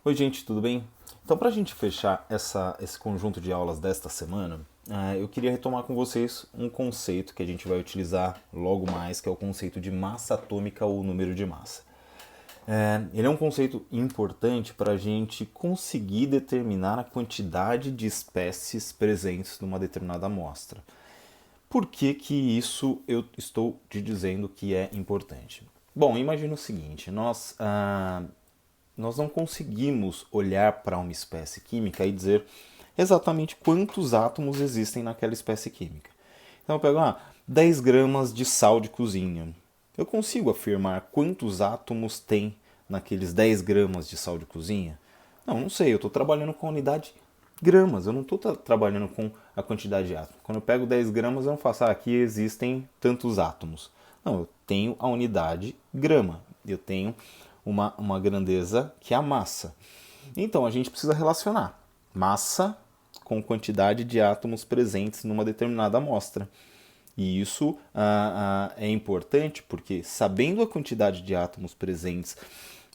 Oi, gente, tudo bem? Então, para a gente fechar esse conjunto de aulas desta semana, eu queria retomar com vocês um conceito que a gente vai utilizar logo mais, que é o conceito de massa atômica ou número de massa. Ele é um conceito importante para a gente conseguir determinar a quantidade de espécies presentes numa determinada amostra. Por que que isso eu estou te dizendo que é importante? Bom, imagina o seguinte, nós não conseguimos olhar para uma espécie química e dizer exatamente quantos átomos existem naquela espécie química. Então eu pego 10 gramas de sal de cozinha. Eu consigo afirmar quantos átomos tem naqueles 10 gramas de sal de cozinha? Não, não sei, eu estou trabalhando com a unidade gramas, eu não estou trabalhando com a quantidade de átomos. Quando eu pego 10 gramas, eu não faço, aqui existem tantos átomos. Não, eu tenho a unidade grama, eu tenho uma grandeza que é a massa. Então a gente precisa relacionar massa com quantidade de átomos presentes numa determinada amostra. E isso é importante porque, sabendo a quantidade de átomos presentes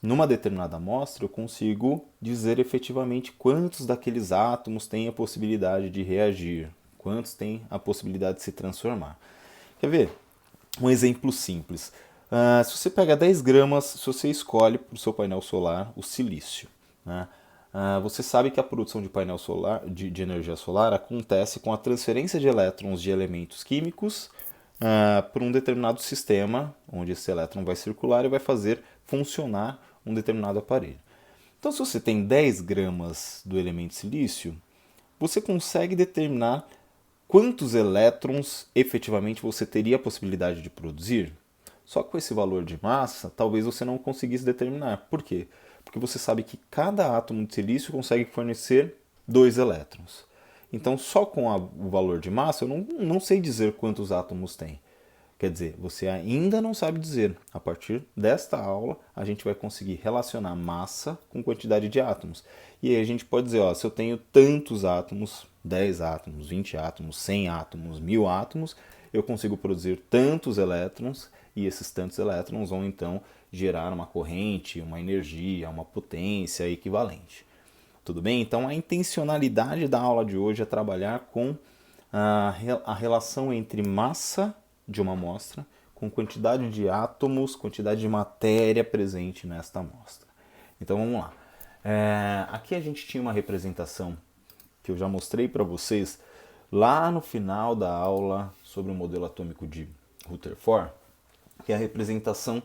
numa determinada amostra, eu consigo dizer efetivamente quantos daqueles átomos têm a possibilidade de reagir, quantos têm a possibilidade de se transformar. Quer ver? Um exemplo simples. Se você pega 10 gramas, se você escolhe para o seu painel solar o silício, né? Você sabe que a produção de painel solar, de energia solar acontece com a transferência de elétrons de elementos químicos para um determinado sistema, onde esse elétron vai circular e vai fazer funcionar um determinado aparelho. Então, se você tem 10 gramas do elemento silício, você consegue determinar quantos elétrons efetivamente você teria a possibilidade de produzir. Só que com esse valor de massa, talvez você não conseguisse determinar. Por quê? Porque você sabe que cada átomo de silício consegue fornecer 2 elétrons. Então, só com o valor de massa, eu não sei dizer quantos átomos tem. Quer dizer, você ainda não sabe dizer. A partir desta aula, a gente vai conseguir relacionar massa com quantidade de átomos. E aí a gente pode dizer, ó, se eu tenho tantos átomos, 10 átomos, 20 átomos, 100 átomos, 1000 átomos, eu consigo produzir tantos elétrons e esses tantos elétrons vão então gerar uma corrente, uma energia, uma potência equivalente. Tudo bem? Então a intencionalidade da aula de hoje é trabalhar com a relação entre massa de uma amostra com quantidade de átomos, quantidade de matéria presente nesta amostra. Então vamos lá. Aqui a gente tinha uma representação que eu já mostrei para vocês lá no final da aula sobre o modelo atômico de Rutherford, que é a representação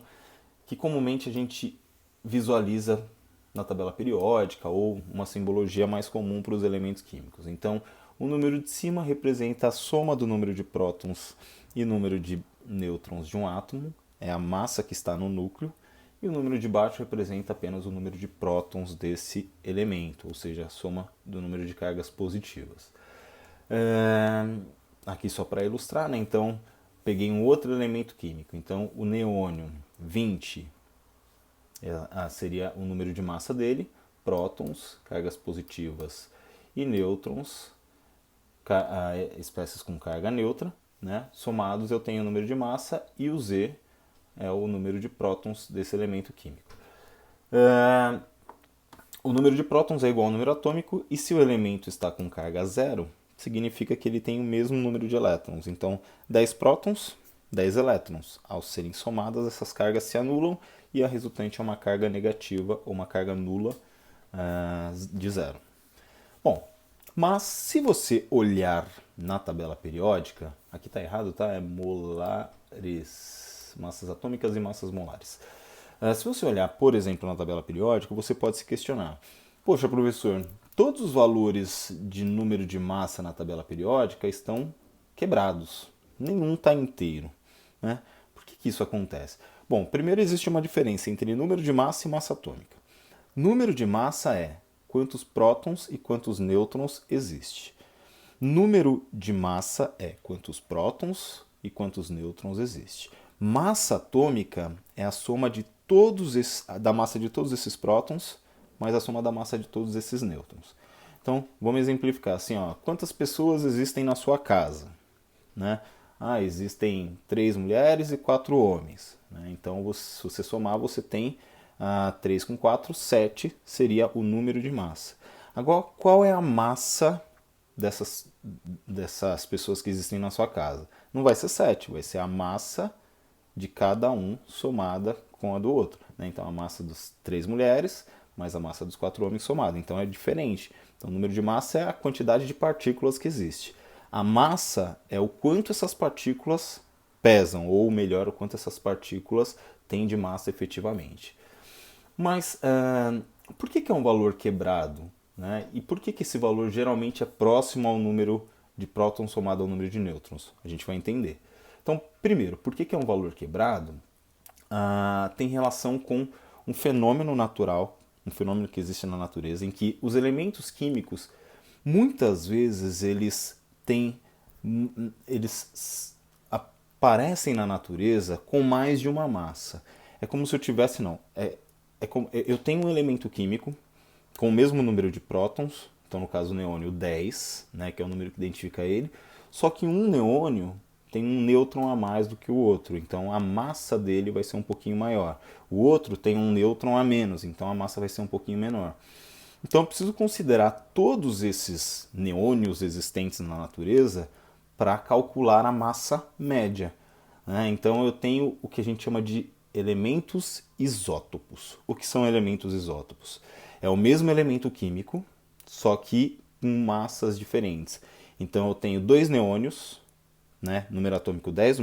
que comumente a gente visualiza na tabela periódica ou uma simbologia mais comum para os elementos químicos. Então, o número de cima representa a soma do número de prótons e número de nêutrons de um átomo, é a massa que está no núcleo, e o número de baixo representa apenas o número de prótons desse elemento, ou seja, a soma do número de cargas positivas. Aqui só para ilustrar, né? Então, peguei um outro elemento químico. Então, o neônio 20 seria o número de massa dele, prótons, cargas positivas e nêutrons, espécies com carga neutra, né? Somados eu tenho o número de massa e o Z é o número de prótons desse elemento químico. O número de prótons é igual ao número atômico e se o elemento está com carga zero, significa que ele tem o mesmo número de elétrons. Então, 10 prótons, 10 elétrons. Ao serem somadas, essas cargas se anulam e a resultante é uma carga negativa ou uma carga nula de zero. Bom, mas se você olhar na tabela periódica, aqui está errado, tá? É molares, massas atômicas e massas molares. Se você olhar, por exemplo, na tabela periódica, você pode se questionar: poxa, professor, todos os valores de número de massa na tabela periódica estão quebrados, nenhum está inteiro, né? Por que isso acontece? Bom, primeiro existe uma diferença entre número de massa e massa atômica. Número de massa é quantos prótons e quantos nêutrons existe. Número de massa é quantos prótons e quantos nêutrons existe. Massa atômica é a soma de da massa de todos esses prótons mais a soma da massa de todos esses nêutrons. Então, vamos exemplificar assim, ó, quantas pessoas existem na sua casa, né? Existem 3 mulheres e 4 homens, né? Então, se você somar, você tem 3 com 4, 7 seria o número de massa. Agora, qual é a massa dessas pessoas que existem na sua casa? Não vai ser 7, vai ser a massa de cada um somada com a do outro. Né? Então, a massa das 3 mulheres mais a massa dos 4 homens somada. Então, é diferente. Então, o número de massa é a quantidade de partículas que existe. A massa é o quanto essas partículas pesam, ou melhor, o quanto essas partículas têm de massa efetivamente. Mas por que é um valor quebrado? Né? E por que esse valor geralmente é próximo ao número de prótons somado ao número de nêutrons? A gente vai entender. Então, primeiro, por que é um valor quebrado? Tem relação com um fenômeno natural, um fenômeno que existe na natureza, em que os elementos químicos, muitas vezes, eles aparecem na natureza com mais de uma massa. É como se eu tivesse, eu tenho um elemento químico com o mesmo número de prótons, então no caso o neônio 10, né, que é o número que identifica ele, só que um neônio tem um nêutron a mais do que o outro, então a massa dele vai ser um pouquinho maior. O outro tem um nêutron a menos, então a massa vai ser um pouquinho menor. Então eu preciso considerar todos esses neônios existentes na natureza para calcular a massa média. Né? Então eu tenho o que a gente chama de elementos isótopos. O que são elementos isótopos? É o mesmo elemento químico, só que com massas diferentes. Então eu tenho 2 neônios, né? Número atômico 10,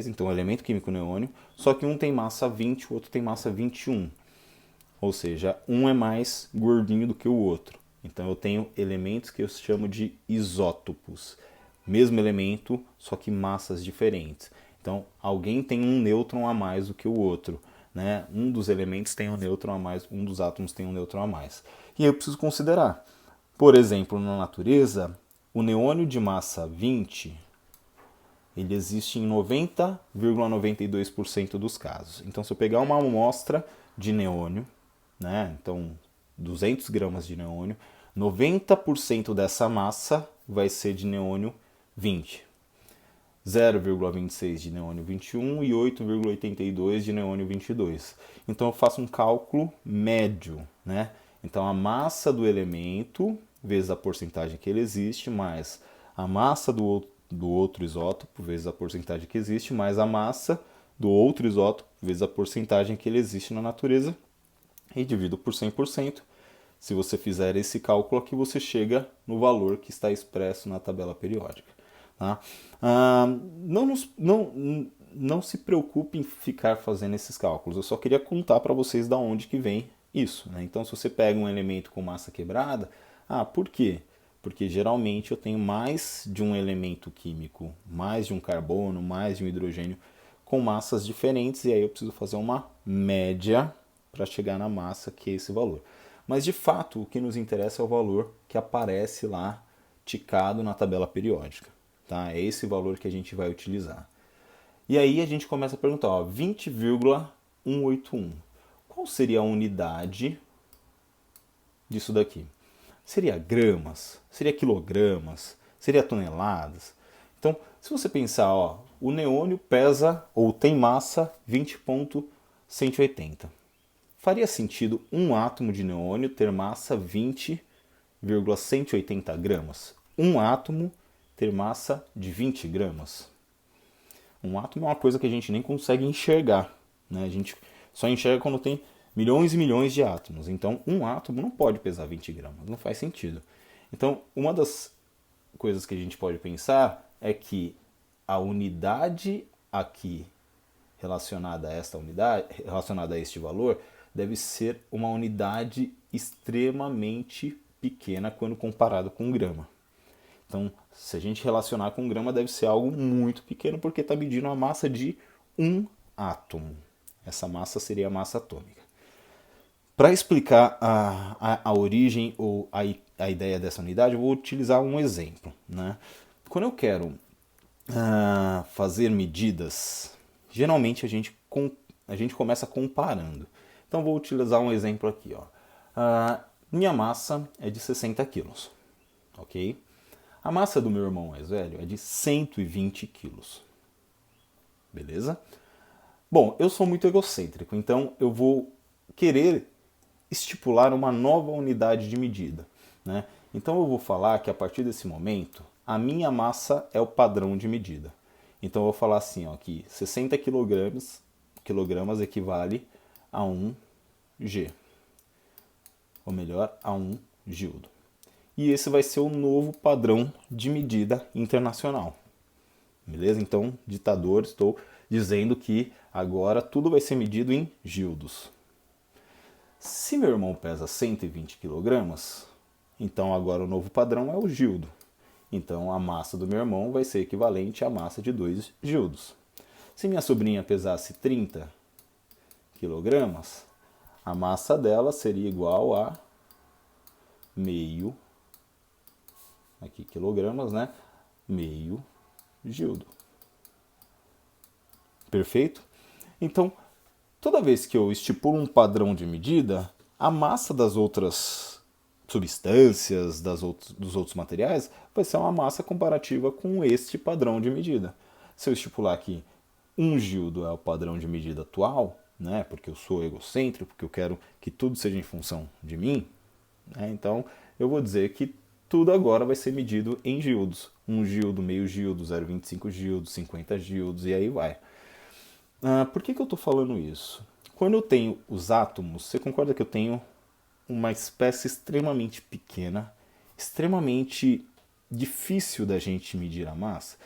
então o elemento químico neônio, só que um tem massa 20, o outro tem massa 21. Ou seja, um é mais gordinho do que o outro. Então eu tenho elementos que eu chamo de isótopos. Mesmo elemento, só que massas diferentes. Então alguém tem um nêutron a mais do que o outro. Né? Um dos elementos tem um nêutron a mais, um dos átomos tem um nêutron a mais. E aí eu preciso considerar. Por exemplo, na natureza, o neônio de massa 20, ele existe em 90,92% dos casos. Então se eu pegar uma amostra de neônio, né? Então 200 gramas de neônio, 90% dessa massa vai ser de neônio 20, 0,26 de neônio 21 e 8,82 de neônio 22. Então eu faço um cálculo médio, né? Então a massa do elemento vezes a porcentagem que ele existe, mais a massa do outro isótopo vezes a porcentagem que existe, mais a massa do outro isótopo vezes a porcentagem que ele existe na natureza, e divido por 100%. Se você fizer esse cálculo aqui, você chega no valor que está expresso na tabela periódica. Tá? Não se preocupe em ficar fazendo esses cálculos. Eu só queria contar para vocês da onde que vem isso. Né? Então, se você pega um elemento com massa quebrada, por quê? Porque geralmente eu tenho mais de um elemento químico, mais de um carbono, mais de um hidrogênio com massas diferentes, e aí eu preciso fazer uma média para chegar na massa, que é esse valor. Mas de fato, o que nos interessa é o valor que aparece lá ticado na tabela periódica. Tá? É esse valor que a gente vai utilizar. E aí a gente começa a perguntar, 20,181. Qual seria a unidade disso daqui? Seria gramas? Seria quilogramas? Seria toneladas? Então, se você pensar, o neônio pesa ou tem massa 20,180. Faria sentido um átomo de neônio ter massa 20,180 gramas? Um átomo ter massa de 20 gramas? Um átomo é uma coisa que a gente nem consegue enxergar. Né? A gente só enxerga quando tem milhões e milhões de átomos. Então, um átomo não pode pesar 20 gramas. Não faz sentido. Então, uma das coisas que a gente pode pensar é que a unidade aqui relacionada a esta unidade, relacionada a este valor, deve ser uma unidade extremamente pequena quando comparado com grama. Então, se a gente relacionar com grama, deve ser algo muito pequeno, porque está medindo a massa de um átomo. Essa massa seria a massa atômica. Para explicar a origem ou a ideia dessa unidade, eu vou utilizar um exemplo. Né? Quando eu quero fazer medidas, geralmente a gente começa comparando. Então vou utilizar um exemplo aqui. Minha massa é de 60 quilos. Ok? A massa do meu irmão mais velho é de 120 quilos. Beleza? Bom, eu sou muito egocêntrico, então eu vou querer estipular uma nova unidade de medida, né? Então eu vou falar que a partir desse momento a minha massa é o padrão de medida. Então eu vou falar assim, ó, que 60 quilogramas equivale a 1 G, ou melhor, a 1 gildo. E esse vai ser o novo padrão de medida internacional. Beleza? Então, ditador, estou dizendo que agora tudo vai ser medido em gildos. Se meu irmão pesa 120 kg, então agora o novo padrão é o gildo. Então a massa do meu irmão vai ser equivalente à massa de 2 gildos. Se minha sobrinha pesasse 30 kg, a massa dela seria igual a meio, aqui quilogramas, né? Meio gildo. Perfeito? Então, toda vez que eu estipulo um padrão de medida, a massa das outras substâncias, dos outros materiais, vai ser uma massa comparativa com este padrão de medida. Se eu estipular que 1 gildo é o padrão de medida atual, né, porque eu sou egocêntrico, porque eu quero que tudo seja em função de mim, né, então eu vou dizer que tudo agora vai ser medido em gildos. 1 gildo, meio gildo, 0,25 gildos, 50 gildos e aí vai. Por que eu estou falando isso? Quando eu tenho os átomos, você concorda que eu tenho uma espécie extremamente pequena, extremamente difícil da gente medir a massa?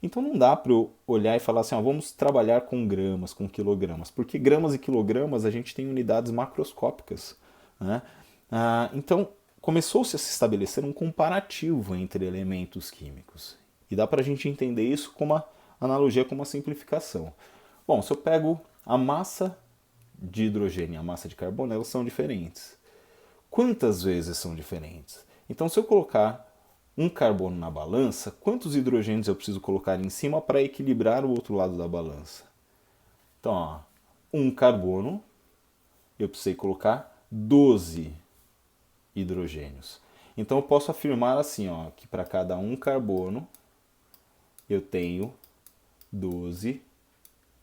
Então não dá para eu olhar e falar assim, ó, vamos trabalhar com gramas, com quilogramas, porque gramas e quilogramas a gente tem unidades macroscópicas, né? Então começou-se a se estabelecer um comparativo entre elementos químicos. E dá para a gente entender isso com uma analogia, com uma simplificação. Bom, se eu pego a massa de hidrogênio e a massa de carbono, elas são diferentes. Quantas vezes são diferentes? Então, se eu colocar um carbono na balança, quantos hidrogênios eu preciso colocar em cima para equilibrar o outro lado da balança? Então, ó, um carbono, eu precisei colocar 12 hidrogênios. Então, eu posso afirmar assim, ó, que para cada um carbono, eu tenho 12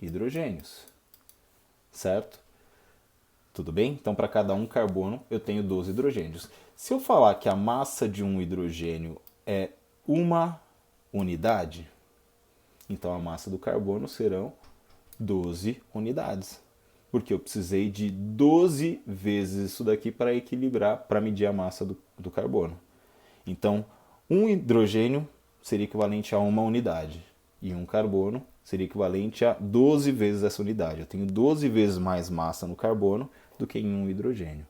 hidrogênios, certo? Tudo bem? Então, para cada um carbono, eu tenho 12 hidrogênios. Se eu falar que a massa de um hidrogênio é uma unidade, então a massa do carbono serão 12 unidades. Porque eu precisei de 12 vezes isso daqui para equilibrar, para medir a massa do carbono. Então, um hidrogênio seria equivalente a uma unidade. E um carbono seria equivalente a 12 vezes essa unidade. Eu tenho 12 vezes mais massa no carbono do que em um hidrogênio.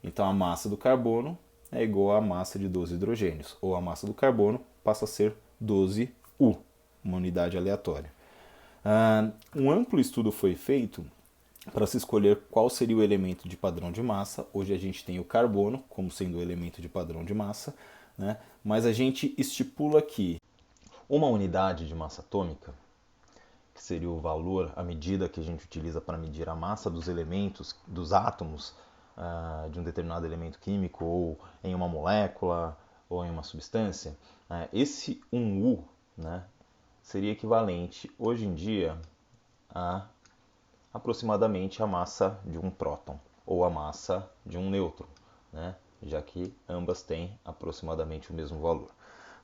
Então a massa do carbono é igual à massa de 12 hidrogênios. Ou a massa do carbono passa a ser 12U, uma unidade aleatória. Um amplo estudo foi feito para se escolher qual seria o elemento de padrão de massa. Hoje a gente tem o carbono como sendo o elemento de padrão de massa, né? Mas a gente estipula que uma unidade de massa atômica, que seria o valor, a medida que a gente utiliza para medir a massa dos elementos, dos átomos de um determinado elemento químico, ou em uma molécula, ou em uma substância, esse 1U, né, seria equivalente, hoje em dia, a aproximadamente a massa de um próton, ou a massa de um nêutron, né, já que ambas têm aproximadamente o mesmo valor.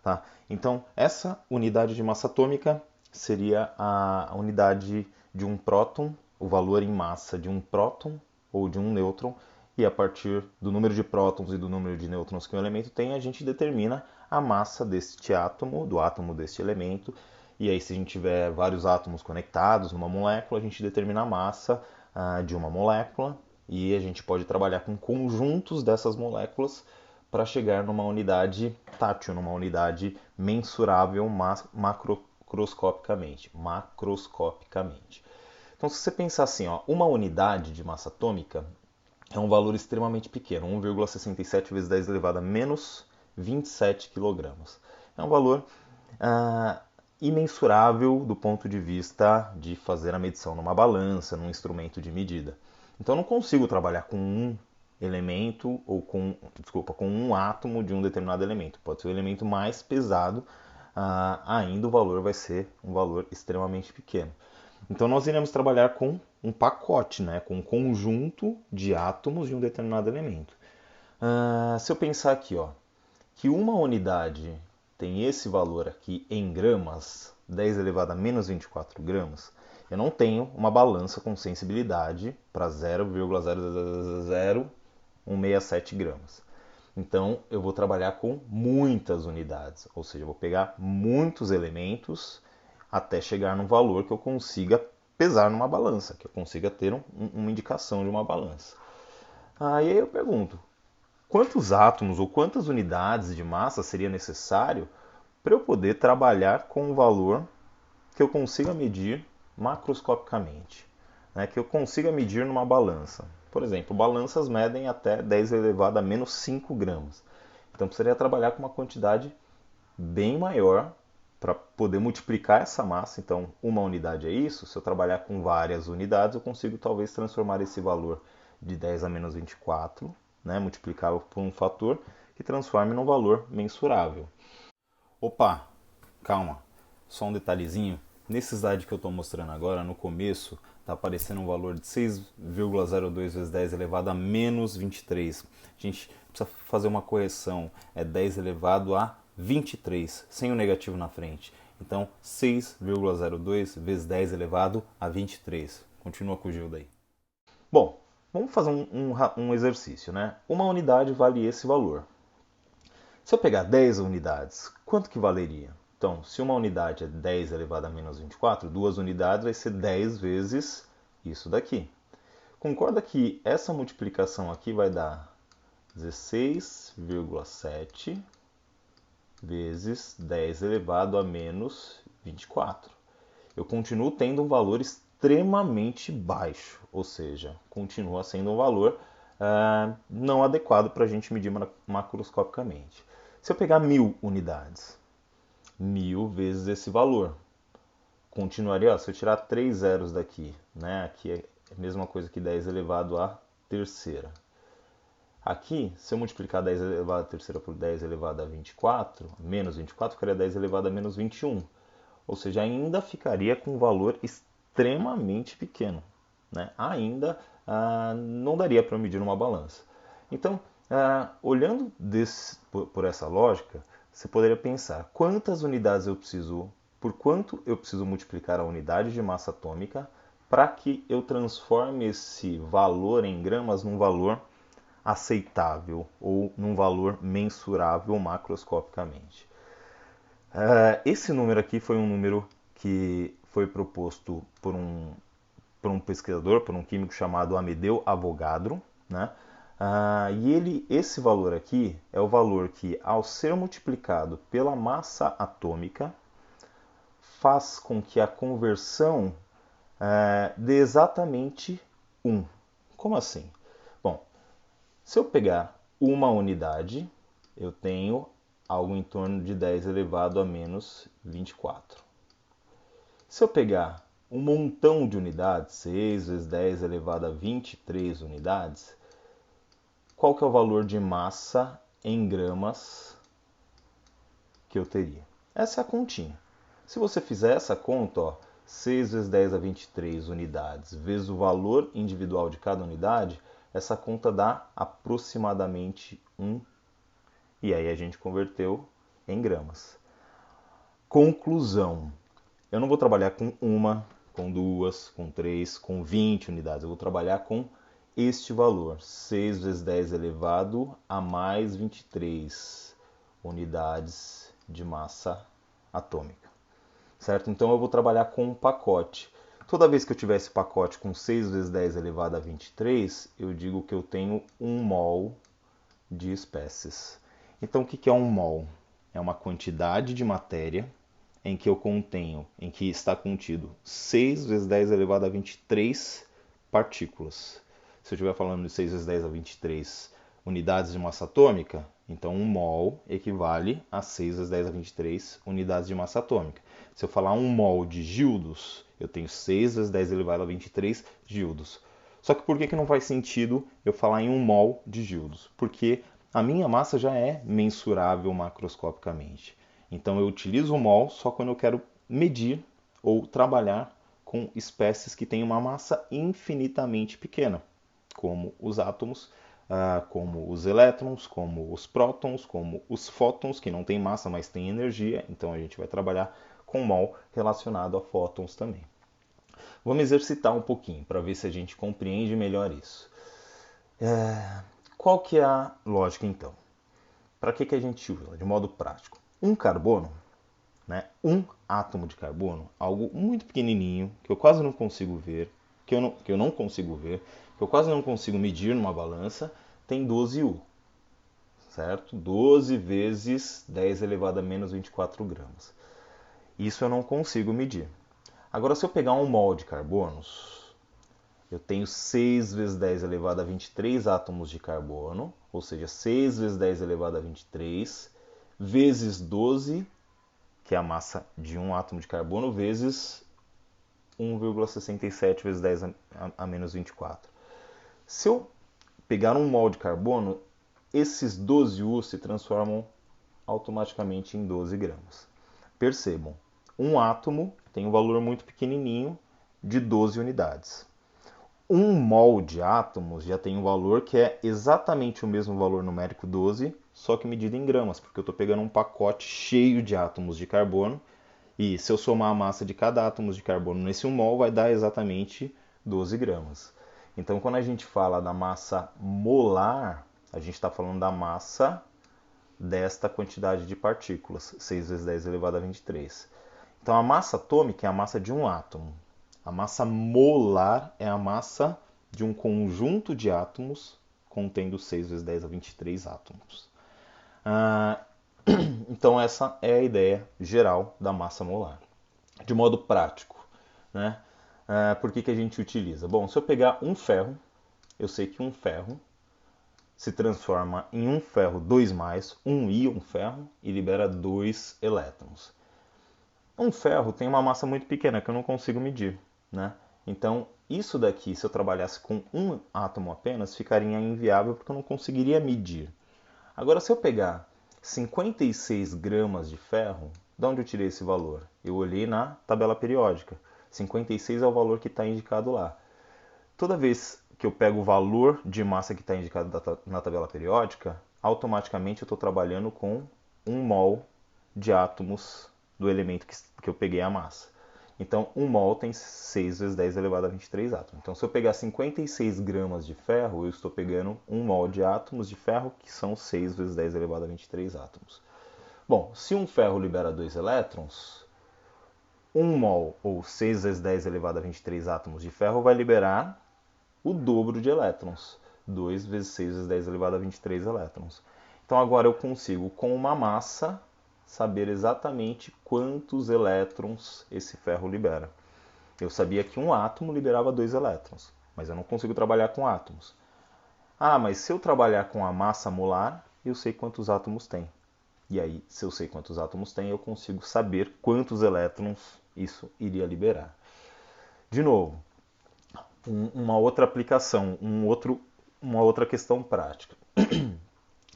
Tá? Então, essa unidade de massa atômica seria a unidade de um próton, o valor em massa de um próton ou de um nêutron, e a partir do número de prótons e do número de nêutrons que o elemento tem, a gente determina a massa deste átomo, do átomo deste elemento, e aí se a gente tiver vários átomos conectados numa molécula, a gente determina a massa de uma molécula, e a gente pode trabalhar com conjuntos dessas moléculas para chegar numa unidade tátil, numa unidade mensurável macroscopicamente. Então, se você pensar assim, ó, uma unidade de massa atômica é um valor extremamente pequeno, 1,67 vezes 10 elevado a menos 27 kg. É um valor imensurável do ponto de vista de fazer a medição numa balança, num instrumento de medida. Então, eu não consigo trabalhar com um elemento ou com um átomo de um determinado elemento. Pode ser o elemento mais pesado, ainda o valor vai ser um valor extremamente pequeno. Então nós iremos trabalhar com um pacote, né? Com um conjunto de átomos de um determinado elemento. Se eu pensar aqui, ó, que uma unidade tem esse valor aqui em gramas, 10 elevado a menos 24 gramas, eu não tenho uma balança com sensibilidade para 0,0000167 gramas. Então eu vou trabalhar com muitas unidades, ou seja, eu vou pegar muitos elementos até chegar num valor que eu consiga pesar numa balança, que eu consiga ter uma indicação de uma balança. Aí eu pergunto, quantos átomos ou quantas unidades de massa seria necessário para eu poder trabalhar com um valor que eu consiga medir macroscopicamente, né? Que eu consiga medir numa balança. Por exemplo, balanças medem até 10 elevado a menos 5 gramas. Então precisaria trabalhar com uma quantidade bem maior para poder multiplicar essa massa. Então, uma unidade é isso. Se eu trabalhar com várias unidades, eu consigo talvez transformar esse valor de 10 a menos 24, né, multiplicá-lo por um fator que transforme num valor mensurável. Opa, calma, só um detalhezinho. Nesse slide que eu estou mostrando agora, no começo, está aparecendo um valor de 6,02 vezes 10 elevado a menos 23. A gente precisa fazer uma correção, é 10 elevado a 23, sem o negativo na frente. Então, 6,02 vezes 10 elevado a 23. Continua com o Gilda aí. Bom, vamos fazer um exercício, né? Uma unidade vale esse valor. Se eu pegar 10 unidades, quanto que valeria? Então, se uma unidade é 10 elevado a menos 24, duas unidades vai ser 10 vezes isso daqui. Concorda que essa multiplicação aqui vai dar 16,7 vezes 10 elevado a menos 24. Eu continuo tendo um valor extremamente baixo, ou seja, continua sendo um valor não adequado para a gente medir macroscopicamente. Se eu pegar 1000 unidades, 1000 vezes esse valor, continuaria, ó, se eu tirar 3 zeros daqui, né, aqui é a mesma coisa que 10 elevado à terceira. Aqui, se eu multiplicar 10 elevado à terceira por 10 elevado a 24, menos 24, ficaria 10 elevado a menos 21. Ou seja, ainda ficaria com um valor extremamente pequeno, né? Ainda não daria para medir numa balança. Então, olhando por essa lógica, você poderia pensar quantas unidades eu preciso, por quanto eu preciso multiplicar a unidade de massa atômica para que eu transforme esse valor em gramas num valor aceitável ou num valor mensurável macroscopicamente. Esse número aqui foi um número que foi proposto por um pesquisador, por um químico chamado Amedeo Avogadro, né? E esse valor aqui é o valor que, ao ser multiplicado pela massa atômica, faz com que a conversão dê exatamente 1. Como assim? Bom, se eu pegar uma unidade, eu tenho algo em torno de 10 elevado a menos 24. Se eu pegar um montão de unidades, 6 vezes 10 elevado a 23 unidades, qual que é o valor de massa em gramas que eu teria? Essa é a continha. Se você fizer essa conta, ó, 6 vezes 10 a 23 unidades vezes o valor individual de cada unidade, essa conta dá aproximadamente 1. E aí a gente converteu em gramas. Conclusão. Eu não vou trabalhar com uma, com duas, com três, com 20 unidades. Eu vou trabalhar com este valor, 6 vezes 10 elevado a mais 23 unidades de massa atômica. Certo? Então eu vou trabalhar com um pacote. Toda vez que eu tiver esse pacote com 6 vezes 10 elevado a 23, eu digo que eu tenho 1 mol de espécies. Então o que é um mol? É uma quantidade de matéria em que em que está contido 6 vezes 10 elevado a 23 partículas. Se eu estiver falando de 6 vezes 10 a 23 unidades de massa atômica, então 1 mol equivale a 6 vezes 10 a 23 unidades de massa atômica. Se eu falar 1 mol de gildos, eu tenho 6 vezes 10 elevado a 23 gildos. Só que por que não faz sentido eu falar em 1 mol de gildos? Porque a minha massa já é mensurável macroscopicamente. Então eu utilizo o mol só quando eu quero medir ou trabalhar com espécies que têm uma massa infinitamente pequena, como os átomos, como os elétrons, como os prótons, como os fótons, que não têm massa, mas têm energia. Então a gente vai trabalhar com mol relacionado a fótons também. Vamos exercitar um pouquinho para ver se a gente compreende melhor isso. Qual que é a lógica então? Para que a gente usa de modo prático? Um carbono, né, um átomo de carbono, algo muito pequenininho, que eu quase não consigo ver, que eu não consigo ver, que eu quase não consigo medir numa balança, tem 12 U, certo? 12 vezes 10 elevado a menos 24 gramas. Isso eu não consigo medir. Agora, se eu pegar um mol de carbonos, eu tenho 6 vezes 10 elevado a 23 átomos de carbono, ou seja, 6 vezes 10 elevado a 23, vezes 12, que é a massa de um átomo de carbono, vezes 1,67 vezes 10 a menos 24. Se eu pegar um mol de carbono, esses 12 U se transformam automaticamente em 12 gramas. Percebam, um átomo tem um valor muito pequenininho de 12 unidades. Um mol de átomos já tem um valor que é exatamente o mesmo valor numérico 12, só que medido em gramas, porque eu estou pegando um pacote cheio de átomos de carbono, e se eu somar a massa de cada átomo de carbono nesse 1 mol, vai dar exatamente 12 gramas. Então, quando a gente fala da massa molar, a gente está falando da massa desta quantidade de partículas, 6 vezes 10 elevado a 23. Então, a massa atômica é a massa de um átomo. A massa molar é a massa de um conjunto de átomos contendo 6 vezes 10 a 23 átomos. Então essa é a ideia geral da massa molar. De modo prático, né? Por que a gente utiliza? Bom, se eu pegar um ferro, eu sei que um ferro se transforma em um ferro 2+, um íon ferro, e libera 2 elétrons. Um ferro tem uma massa muito pequena que eu não consigo medir, né? Então, isso daqui, se eu trabalhasse com um átomo apenas, ficaria inviável porque eu não conseguiria medir. Agora, se eu pegar 56 gramas de ferro, de onde eu tirei esse valor? Eu olhei na tabela periódica. 56 é o valor que está indicado lá. Toda vez que eu pego o valor de massa que está indicado na tabela periódica, automaticamente eu estou trabalhando com 1 mol de átomos do elemento que eu peguei a massa. Então, 1 mol tem 6 vezes 10 elevado a 23 átomos. Então, se eu pegar 56 gramas de ferro, eu estou pegando 1 mol de átomos de ferro, que são 6 vezes 10 elevado a 23 átomos. Bom, se um ferro libera 2 elétrons, 1 mol, ou 6 vezes 10 elevado a 23 átomos de ferro, vai liberar o dobro de elétrons. 2 vezes 6 vezes 10 elevado a 23 elétrons. Então, agora eu consigo, com uma massa, saber exatamente quantos elétrons esse ferro libera. Eu sabia que um átomo liberava 2 elétrons, mas eu não consigo trabalhar com átomos. Ah, mas se eu trabalhar com a massa molar, eu sei quantos átomos tem. E aí, se eu sei quantos átomos tem, eu consigo saber quantos elétrons isso iria liberar. De novo, uma outra aplicação, uma outra questão prática.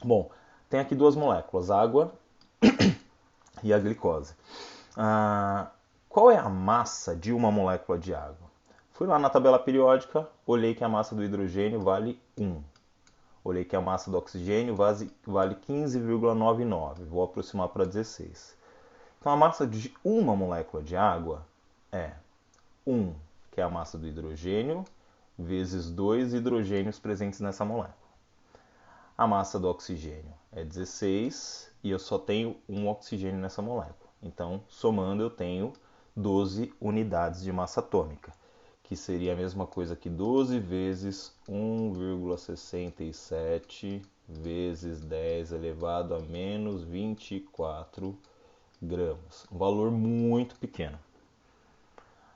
Bom, tem aqui duas moléculas, água e a glicose. Qual é a massa de uma molécula de água? Fui lá na tabela periódica, olhei que a massa do hidrogênio vale 1. Olhei que a massa do oxigênio vale 15,99. Vou aproximar para 16. Então a massa de uma molécula de água é 1, que é a massa do hidrogênio, vezes 2 hidrogênios presentes nessa molécula. A massa do oxigênio é 16 e eu só tenho um oxigênio nessa molécula. Então, somando, eu tenho 12 unidades de massa atômica, que seria a mesma coisa que 12 vezes 1,67 vezes 10 elevado a menos 24 gramas. Um valor muito pequeno.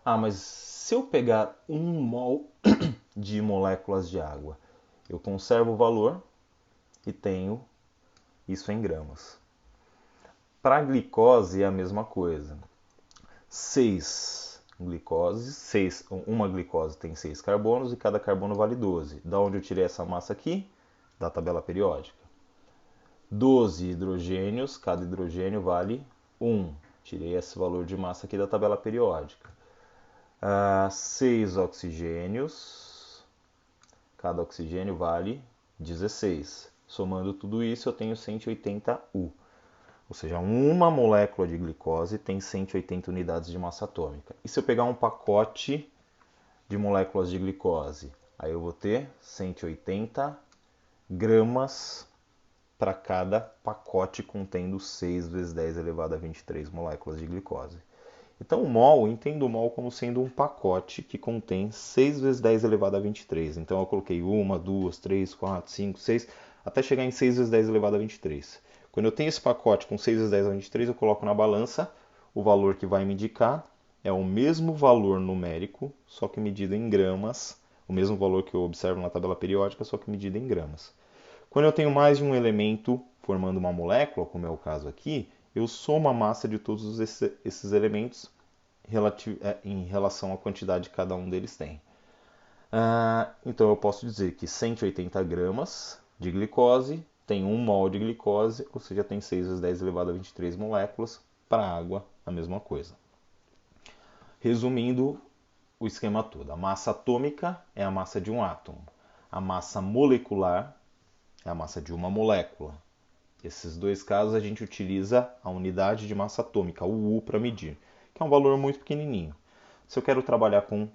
Ah, mas se eu pegar 1 mol de moléculas de água, eu conservo o valor e tenho isso em gramas. Para a glicose é a mesma coisa. 6 glicoses, uma glicose tem 6 carbonos e cada carbono vale 12. Da onde eu tirei essa massa aqui? Da tabela periódica. 12 hidrogênios, cada hidrogênio vale 1. Tirei esse valor de massa aqui da tabela periódica. 6 oxigênios, cada oxigênio vale 16. Somando tudo isso, eu tenho 180U. Ou seja, uma molécula de glicose tem 180 unidades de massa atômica. E se eu pegar um pacote de moléculas de glicose, aí eu vou ter 180 gramas para cada pacote contendo 6 vezes 10 elevado a 23 moléculas de glicose. Então, o mol, entendo o mol como sendo um pacote que contém 6 vezes 10 elevado a 23. Então, eu coloquei 1, 2, 3, 4, 5, 6, até chegar em 6 vezes 10 elevado a 23. Quando eu tenho esse pacote com 6 vezes 10 elevado a 23, eu coloco na balança, o valor que vai me indicar é o mesmo valor numérico, só que medido em gramas, o mesmo valor que eu observo na tabela periódica, só que medido em gramas. Quando eu tenho mais de um elemento formando uma molécula, como é o caso aqui, eu somo a massa de todos esses elementos em relação à quantidade que cada um deles tem. Então eu posso dizer que 180 gramas de glicose tem 1 mol de glicose, ou seja, tem 6 vezes 10 elevado a 23 moléculas. Para a água, a mesma coisa. Resumindo o esquema todo, a massa atômica é a massa de um átomo. A massa molecular é a massa de uma molécula. Esses dois casos a gente utiliza a unidade de massa atômica, o U, para medir, que é um valor muito pequenininho. Se eu quero trabalhar com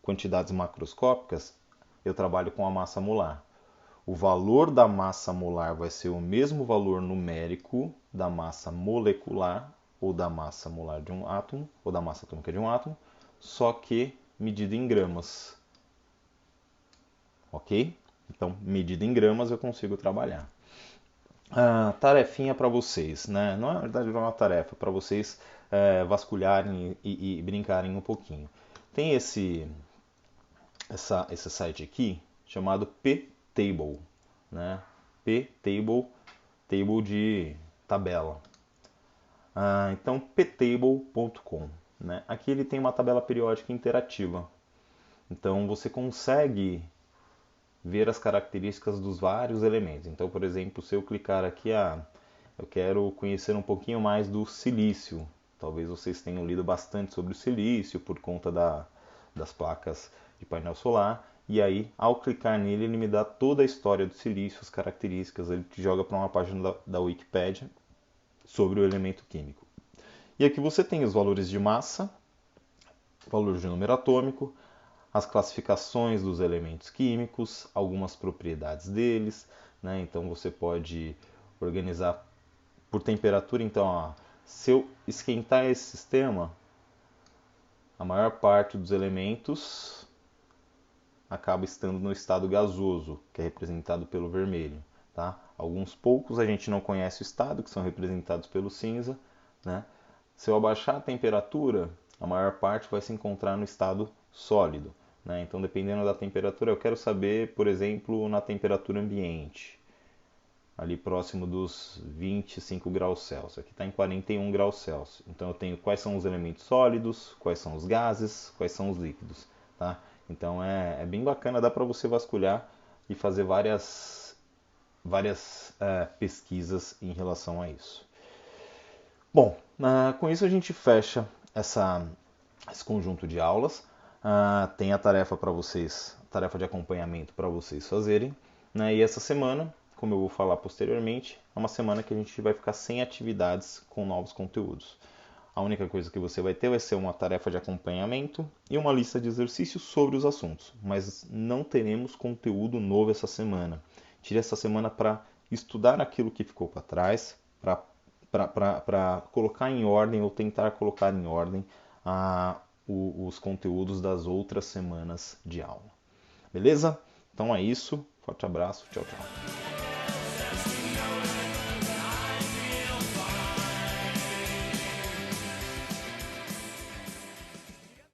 quantidades macroscópicas, eu trabalho com a massa molar. O valor da massa molar vai ser o mesmo valor numérico da massa molecular ou da massa molar de um átomo, ou da massa atômica de um átomo, só que medido em gramas. Ok? Então, medida em gramas eu consigo trabalhar. Tarefinha para vocês, né? Não é na verdade uma tarefa, para vocês vasculharem e brincarem um pouquinho. Tem esse site aqui chamado P-Table, né? P-Table, table de tabela. Então, ptable.com, né? Aqui ele tem uma tabela periódica interativa. Então, você consegue ver as características dos vários elementos. Então, por exemplo, se eu clicar aqui, eu quero conhecer um pouquinho mais do silício. Talvez vocês tenham lido bastante sobre o silício por conta das placas de painel solar. E aí, ao clicar nele, ele me dá toda a história do silício, as características. Ele te joga para uma página da Wikipedia sobre o elemento químico. E aqui você tem os valores de massa, valor de número atômico, as classificações dos elementos químicos, algumas propriedades deles, né? Então você pode organizar por temperatura. Então, se eu esquentar esse sistema, a maior parte dos elementos acaba estando no estado gasoso, que é representado pelo vermelho. Tá? Alguns poucos a gente não conhece o estado, que são representados pelo cinza. Né? Se eu abaixar a temperatura, a maior parte vai se encontrar no estado sólido. Né? Então, dependendo da temperatura, eu quero saber, por exemplo, na temperatura ambiente, ali próximo dos 25 graus Celsius. Aqui está em 41 graus Celsius. Então, eu tenho quais são os elementos sólidos, quais são os gases, quais são os líquidos. Tá? Então, é bem bacana, dá para você vasculhar e fazer várias pesquisas em relação a isso. Bom, com isso a gente fecha esse conjunto de aulas. Tem a tarefa para vocês, tarefa de acompanhamento para vocês fazerem. Né? E essa semana, como eu vou falar posteriormente, é uma semana que a gente vai ficar sem atividades com novos conteúdos. A única coisa que você vai ter vai ser uma tarefa de acompanhamento e uma lista de exercícios sobre os assuntos, mas não teremos conteúdo novo essa semana. Tire essa semana para estudar aquilo que ficou para trás, para colocar em ordem ou tentar colocar em ordem os conteúdos das outras semanas de aula. Beleza? Então é isso. Forte abraço. Tchau, tchau.